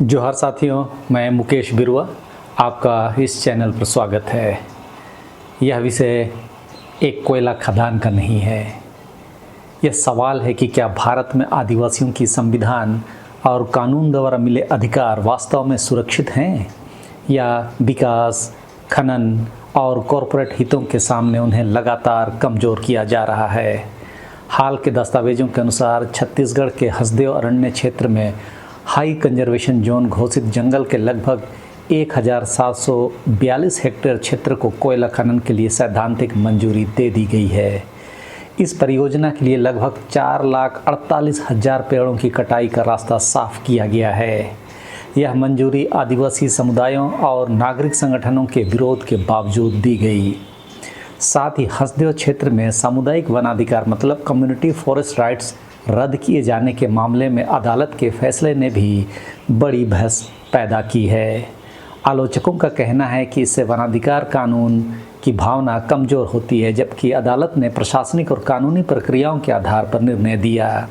जोहार साथियों, मैं मुकेश बिरुआ, आपका इस चैनल पर स्वागत है। यह विषय एक कोयला खदान का नहीं है। यह सवाल है कि क्या भारत में आदिवासियों की संविधान और कानून द्वारा मिले अधिकार वास्तव में सुरक्षित हैं, या विकास, खनन और कॉरपोरेट हितों के सामने उन्हें लगातार कमज़ोर किया जा रहा है। हाल के दस्तावेजों के अनुसार छत्तीसगढ़ के हसदेव अरण्य क्षेत्र में हाई कंजर्वेशन जोन घोषित जंगल के लगभग 1742 हेक्टेयर क्षेत्र को कोयला खनन के लिए सैद्धांतिक मंजूरी दे दी गई है। इस परियोजना के लिए लगभग 4,48,000 पेड़ों की कटाई का रास्ता साफ किया गया है। यह मंजूरी आदिवासी समुदायों और नागरिक संगठनों के विरोध के बावजूद दी गई। साथ ही हसदेव क्षेत्र में सामुदायिक वनाधिकार मतलब कम्युनिटी फॉरेस्ट राइट्स रद्द किए जाने के मामले में अदालत के फैसले ने भी बड़ी बहस पैदा की है। आलोचकों का कहना है कि इससे वनाधिकार कानून की भावना कमज़ोर होती है, जबकि अदालत ने प्रशासनिक और कानूनी प्रक्रियाओं के आधार पर निर्णय दिया।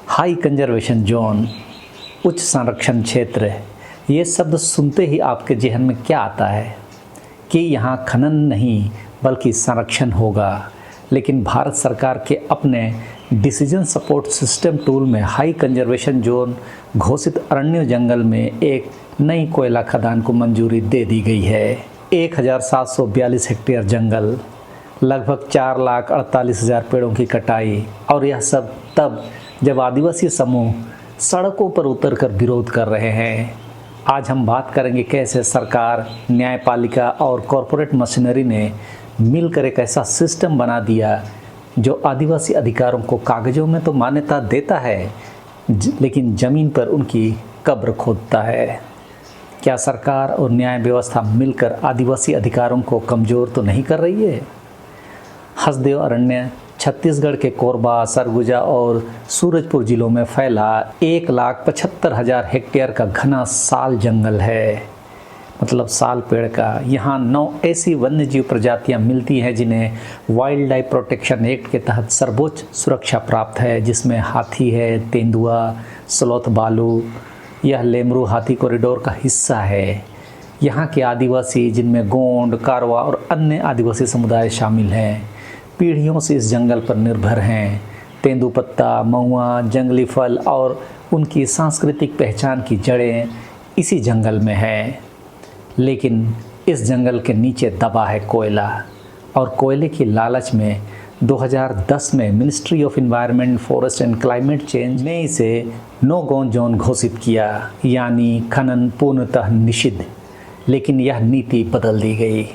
हाई कंजर्वेशन जोन, उच्च संरक्षण क्षेत्र, ये शब्द सुनते ही आपके जहन में क्या आता है कि यहाँ खनन नहीं बल्कि संरक्षण होगा। लेकिन भारत सरकार के अपने डिसीजन सपोर्ट सिस्टम टूल में हाई कंजर्वेशन जोन घोषित अरण्य जंगल में एक नई कोयला खदान को मंजूरी दे दी गई है। 1742 हेक्टेयर जंगल, लगभग 4,48,000 पेड़ों की कटाई, और यह सब तब जब आदिवासी समूह सड़कों पर उतरकर विरोध कर रहे हैं। आज हम बात करेंगे कैसे सरकार, न्यायपालिका और कॉरपोरेट मशीनरी ने मिलकर एक ऐसा सिस्टम बना दिया जो आदिवासी अधिकारों को कागज़ों में तो मान्यता देता है, लेकिन ज़मीन पर उनकी कब्र खोदता है। क्या सरकार और न्याय व्यवस्था मिलकर आदिवासी अधिकारों को कमज़ोर तो नहीं कर रही है? हसदेव अरण्य छत्तीसगढ़ के कोरबा, सरगुजा और सूरजपुर जिलों में फैला 1,75,000 हेक्टेयर का घना साल जंगल है, मतलब साल पेड़ का। यहाँ 9 ऐसी वन्य जीव प्रजातियाँ मिलती हैं जिन्हें वाइल्ड लाइफ प्रोटेक्शन एक्ट के तहत सर्वोच्च सुरक्षा प्राप्त है, जिसमें हाथी है, तेंदुआ, स्लोथ बालू। यह लेमरू हाथी कॉरिडोर का हिस्सा है। यहाँ के आदिवासी, जिनमें गोंड, कारवा और अन्य आदिवासी समुदाय शामिल हैं, पीढ़ियों से इस जंगल पर निर्भर हैं। तेंदुपत्ता, महुआ, जंगली फल और उनकी सांस्कृतिक पहचान की जड़ें इसी जंगल में हैं। लेकिन इस जंगल के नीचे दबा है कोयला, और कोयले की लालच में 2010 में ministry of environment, forest and climate change ने इसे नो गो जोन घोषित किया, यानी खनन पूर्णतः निषिद्ध। लेकिन यह नीति बदल दी गई।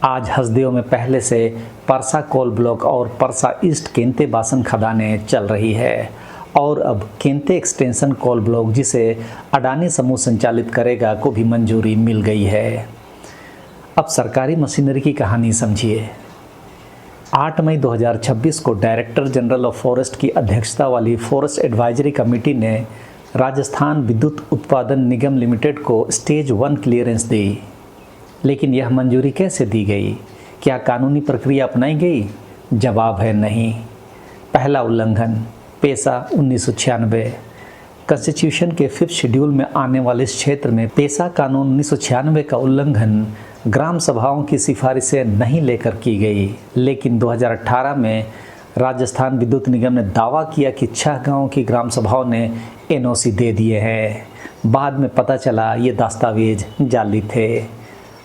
आज हसदेव में पहले से परसा कोल ब्लॉक और परसा ईस्ट केंते बासन खदानें चल रही है, और अब केंते एक्सटेंशन कोल ब्लॉक, जिसे अडानी समूह संचालित करेगा, को भी मंजूरी मिल गई है। अब सरकारी मशीनरी की कहानी समझिए। 8 मई 2026 को डायरेक्टर जनरल ऑफ फॉरेस्ट की अध्यक्षता वाली फॉरेस्ट एडवाइजरी कमेटी ने राजस्थान विद्युत उत्पादन निगम लिमिटेड को स्टेज 1 क्लियरेंस दी। लेकिन यह मंजूरी कैसे दी गई? क्या कानूनी प्रक्रिया अपनाई गई? जवाब है नहीं। पहला उल्लंघन, पेसा 1996। कॉन्स्टिट्यूशन के 5th शेड्यूल में आने वाले इस क्षेत्र में पेसा कानून 1996 का उल्लंघन ग्राम सभाओं की सिफारिशें नहीं लेकर की गई। लेकिन 2018 में राजस्थान विद्युत निगम ने दावा किया कि 6 गांवों की ग्राम सभाओं ने एनओसी दे दिए हैं। बाद में पता चला ये दस्तावेज जाली थे।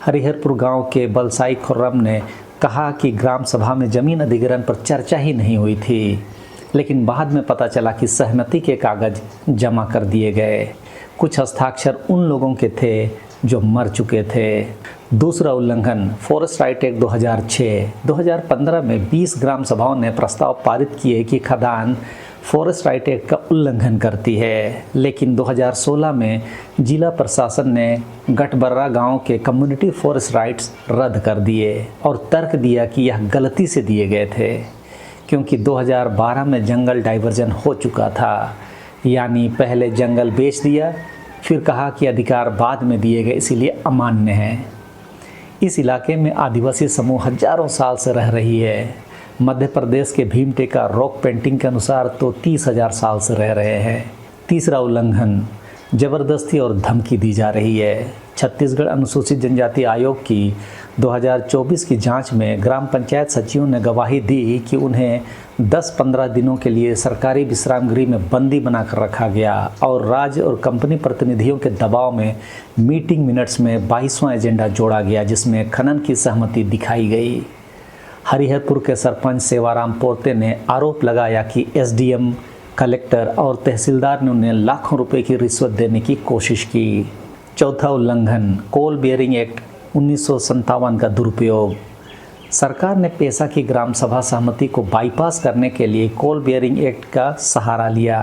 हरिहरपुर गांव के बलसाई खुर्रम ने कहा कि ग्राम सभा में ज़मीन अधिग्रहण पर चर्चा ही नहीं हुई थी, लेकिन बाद में पता चला कि सहमति के कागज़ जमा कर दिए गए। कुछ हस्ताक्षर उन लोगों के थे जो मर चुके थे। दूसरा उल्लंघन, फॉरेस्ट राइट एक्ट 2006। 2015 में 20 ग्राम सभाओं ने प्रस्ताव पारित किए कि खदान फॉरेस्ट राइट एक्ट का उल्लंघन करती है, लेकिन 2016 में जिला प्रशासन ने गटबर्रा गांव के कम्युनिटी फॉरेस्ट राइट्स रद्द कर दिए और तर्क दिया कि यह गलती से दिए गए थे, क्योंकि 2012 में जंगल डाइवर्जन हो चुका था। यानी पहले जंगल बेच दिया, फिर कहा कि अधिकार बाद में दिए गए, इसीलिए अमान्य है। इस इलाके में आदिवासी समूह हजारों साल से रह रही है। मध्य प्रदेश के भीमटेका रॉक पेंटिंग के अनुसार तो 30,000 साल से रह रहे हैं। तीसरा उल्लंघन, जबरदस्ती और धमकी दी जा रही है। छत्तीसगढ़ अनुसूचित जनजाति आयोग की 2024 की जांच में ग्राम पंचायत सचिवों ने गवाही दी कि उन्हें 10-15 दिनों के लिए सरकारी विश्राम गृह में बंदी बनाकर रखा गया और राज्य और कंपनी प्रतिनिधियों के दबाव में मीटिंग मिनट्स में 22वां एजेंडा जोड़ा गया, जिसमें खनन की सहमति दिखाई गई। हरिहरपुर के सरपंच सेवाराम पोर्ते ने आरोप लगाया कि एसडीएम, कलेक्टर और तहसीलदार ने उन्हें लाखों रुपए की रिश्वत देने की कोशिश की। चौथा उल्लंघन, कोल बियरिंग एक्ट 1957 का दुरुपयोग। सरकार ने पेशा की ग्राम सभा सहमति को बाईपास करने के लिए कोल बियरिंग एक्ट का सहारा लिया,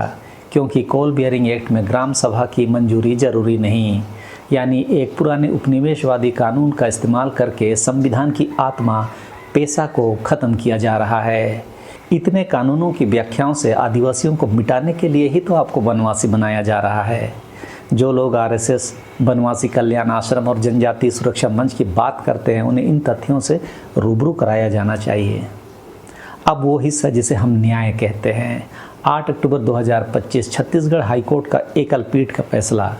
क्योंकि कोल बियरिंग एक्ट में ग्राम सभा की मंजूरी जरूरी नहीं। यानी एक पुराने उपनिवेशवादी कानून का इस्तेमाल करके संविधान की आत्मा पेशा को ख़त्म किया जा रहा है। इतने कानूनों की व्याख्याओं से आदिवासियों को मिटाने के लिए ही तो आपको वनवासी बनाया जा रहा है। जो लोग आरएसएस, वनवासी कल्याण आश्रम और जनजातीय सुरक्षा मंच की बात करते हैं, उन्हें इन तथ्यों से रूबरू कराया जाना चाहिए। अब वो हिस्सा जिसे हम न्याय कहते हैं। 8 अक्टूबर 2025 छत्तीसगढ़ हाईकोर्ट का एकल पीठ का फैसला।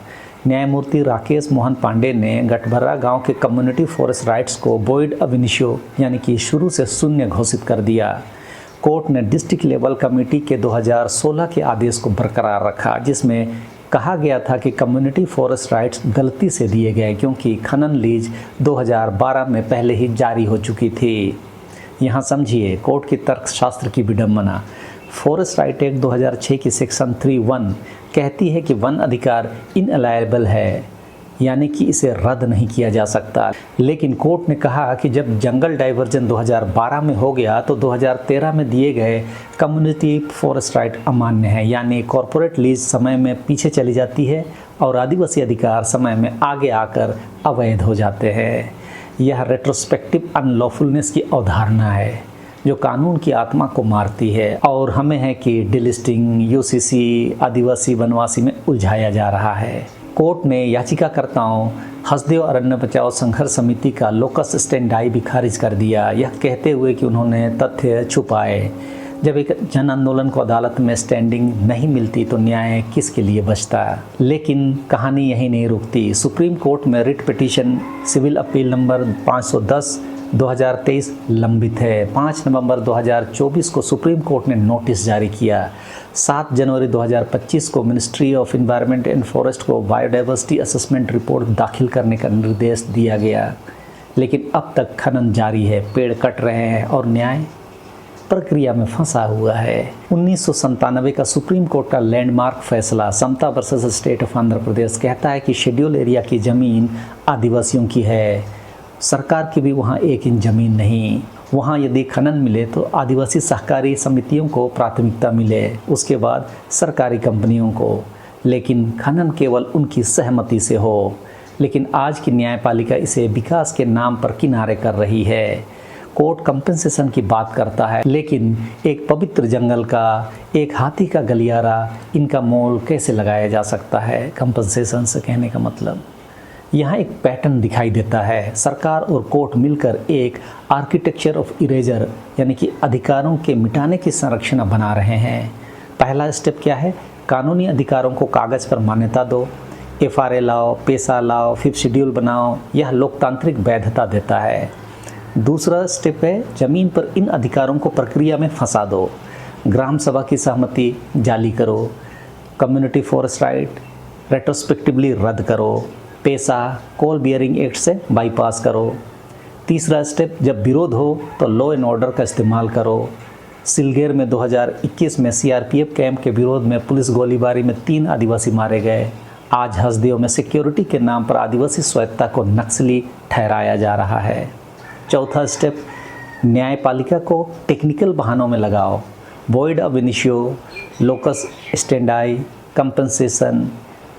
न्यायमूर्ति राकेश मोहन पांडे ने गठभर्रा गांव के कम्युनिटी फॉरेस्ट राइट्स को वॉइड अब इनिशियो यानी कि शुरू से शून्य घोषित कर दिया। कोर्ट ने डिस्ट्रिक्ट लेवल कमेटी के 2016 के आदेश को बरकरार रखा, जिसमें कहा गया था कि कम्युनिटी फॉरेस्ट राइट्स गलती से दिए गए, क्योंकि खनन लीज 2012 में पहले ही जारी हो चुकी थी। यहाँ समझिए कोर्ट की तर्कशास्त्र की विडंबना। फॉरेस्ट राइट एक्ट 2006 की सेक्शन 3(1) कहती है कि वन अधिकार इनअलाइएबल है, यानी कि इसे रद्द नहीं किया जा सकता। लेकिन कोर्ट ने कहा कि जब जंगल डाइवर्जन 2012 में हो गया तो 2013 में दिए गए कम्युनिटी फॉरेस्ट राइट अमान्य है, यानी कॉरपोरेट लीज समय में पीछे चली जाती है और आदिवासी अधिकार समय में आगे आकर अवैध हो जाते हैं। यह रेट्रोस्पेक्टिव अनलॉफुलनेस की अवधारणा है जो कानून की आत्मा को मारती है, और हमें है कि डिलिस्टिंग, यूसीसी, आदिवासी वनवासी में उलझाया जा रहा है। कोर्ट ने याचिकाकर्ताओं हसदेव अरण्य बचाओ संघर्ष समिति का लोकस स्टैंडाई भी खारिज कर दिया, यह कहते हुए कि उन्होंने तथ्य छुपाए। जब एक जन आंदोलन को अदालत में स्टैंडिंग नहीं मिलती तो न्याय किसके लिए बचता। लेकिन कहानी यहीं नहीं रुकती। सुप्रीम कोर्ट में writ petition civil appeal number 510/2023 लंबित है। 5 नवंबर 2024 को सुप्रीम कोर्ट ने नोटिस जारी किया। 7 जनवरी 2025 को ministry of environment and forest को बायोडाइवर्सिटी असेसमेंट रिपोर्ट दाखिल करने का निर्देश दिया गया, लेकिन अब तक खनन जारी है, पेड़ कट रहे हैं और न्याय प्रक्रिया में फंसा हुआ है। 1997 का सुप्रीम कोर्ट का लैंडमार्क फैसला समता versus state of Andhra Pradesh कहता है कि शेड्यूल एरिया की ज़मीन आदिवासियों की है, सरकार की भी वहाँ 1 इंच ज़मीन नहीं। वहाँ यदि खनन मिले तो आदिवासी सहकारी समितियों को प्राथमिकता मिले, उसके बाद सरकारी कंपनियों को, लेकिन खनन केवल उनकी सहमति से हो। लेकिन आज की न्यायपालिका इसे विकास के नाम पर किनारे कर रही है। कोर्ट कंपनसेशन की बात करता है, लेकिन एक पवित्र जंगल का, एक हाथी का गलियारा, इनका मोल कैसे लगाया जा सकता है। कंपनसेशन से कहने का मतलब यहाँ एक पैटर्न दिखाई देता है। सरकार और कोर्ट मिलकर एक आर्किटेक्चर ऑफ इरेजर यानी कि अधिकारों के मिटाने की संरचना बना रहे हैं। पहला स्टेप क्या है? कानूनी अधिकारों को कागज़ पर मान्यता दो, FRA लाओ, पेशा लाओ, 5th शेड्यूल बनाओ, यह लोकतांत्रिक वैधता देता है। दूसरा स्टेप है ज़मीन पर इन अधिकारों को प्रक्रिया में फंसा दो। ग्राम सभा की सहमति जाली करो, कम्युनिटी फॉरेस्ट राइट रेट्रोस्पेक्टिवली रद्द करो, पेशा कोल बियरिंग एक्ट से बाईपास करो। तीसरा स्टेप, जब विरोध हो तो लॉ एंड ऑर्डर का इस्तेमाल करो। सिलगेर में 2021 में CRPF कैंप के विरोध में पुलिस गोलीबारी में 3 आदिवासी मारे गए। आज हसदेव में सिक्योरिटी के नाम पर आदिवासी स्वायत्तता को नक्सली ठहराया जा रहा है। चौथा स्टेप, न्यायपालिका को टेक्निकल बहानों में लगाओ। वॉइड अब इनिशियो, लोकस स्टैंडाई, कंपनसेशन,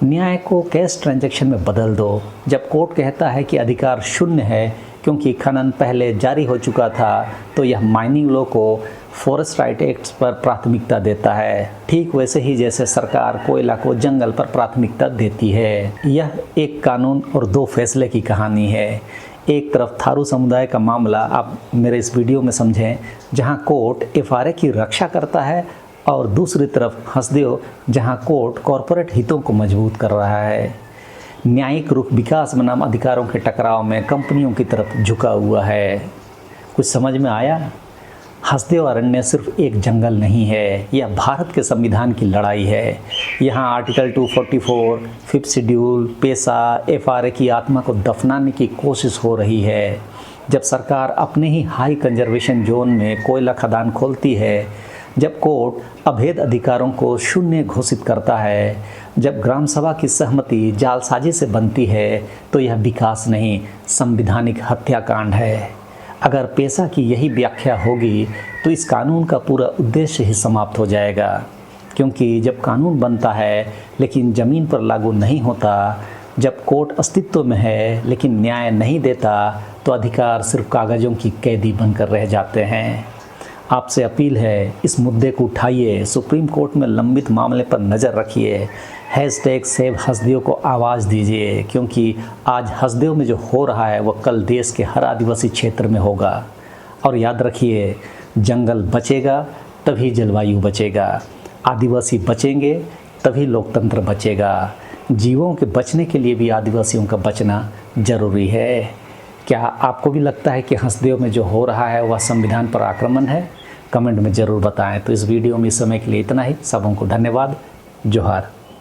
न्याय को कैश ट्रांजैक्शन में बदल दो। जब कोर्ट कहता है कि अधिकार शून्य है क्योंकि खनन पहले जारी हो चुका था, तो यह माइनिंग लॉ को फॉरेस्ट राइट एक्ट्स पर प्राथमिकता देता है, ठीक वैसे ही जैसे सरकार कोयला को जंगल पर प्राथमिकता देती है। यह एक कानून और 2 फैसले की कहानी है। एक तरफ थारू समुदाय का मामला आप मेरे इस वीडियो में समझें, जहां कोर्ट FRA की रक्षा करता है और दूसरी तरफ हसदेव जहां कोर्ट कॉरपोरेट हितों को मजबूत कर रहा है। न्यायिक रुख विकास बनाम अधिकारों के टकराव में कंपनियों की तरफ झुका हुआ है। कुछ समझ में आया? हसदेव अरण्य सिर्फ एक जंगल नहीं है, यह भारत के संविधान की लड़ाई है। यहाँ आर्टिकल 244, 5th शेड्यूल, पेशा, FRA की आत्मा को दफनाने की कोशिश हो रही है। जब सरकार अपने ही हाई कंजर्वेशन जोन में कोयला खदान खोलती है, जब कोर्ट अभेद अधिकारों को शून्य घोषित करता है, जब ग्राम सभा की सहमति जालसाजी से बनती है, तो यह विकास नहीं, संवैधानिक हत्याकांड है। अगर पेशा की यही व्याख्या होगी तो इस कानून का पूरा उद्देश्य ही समाप्त हो जाएगा। क्योंकि जब कानून बनता है लेकिन ज़मीन पर लागू नहीं होता, जब कोर्ट अस्तित्व में है लेकिन न्याय नहीं देता, तो अधिकार सिर्फ कागज़ों की कैदी बनकर रह जाते हैं। आपसे अपील है, इस मुद्दे को उठाइए, सुप्रीम कोर्ट में लंबित मामले पर नज़र रखिए, #सेव हसदेव को आवाज़ दीजिए, क्योंकि आज हसदेव में जो हो रहा है वह कल देश के हर आदिवासी क्षेत्र में होगा। और याद रखिए, जंगल बचेगा तभी जलवायु बचेगा, आदिवासी बचेंगे तभी लोकतंत्र बचेगा। जीवों के बचने के लिए भी आदिवासियों का बचना ज़रूरी है। क्या आपको भी लगता है कि हसदेव में जो हो रहा है वह संविधान पर आक्रमण है? कमेंट में ज़रूर बताएं। तो इस वीडियो में इस समय के लिए इतना ही। सबों को धन्यवाद। जोहार।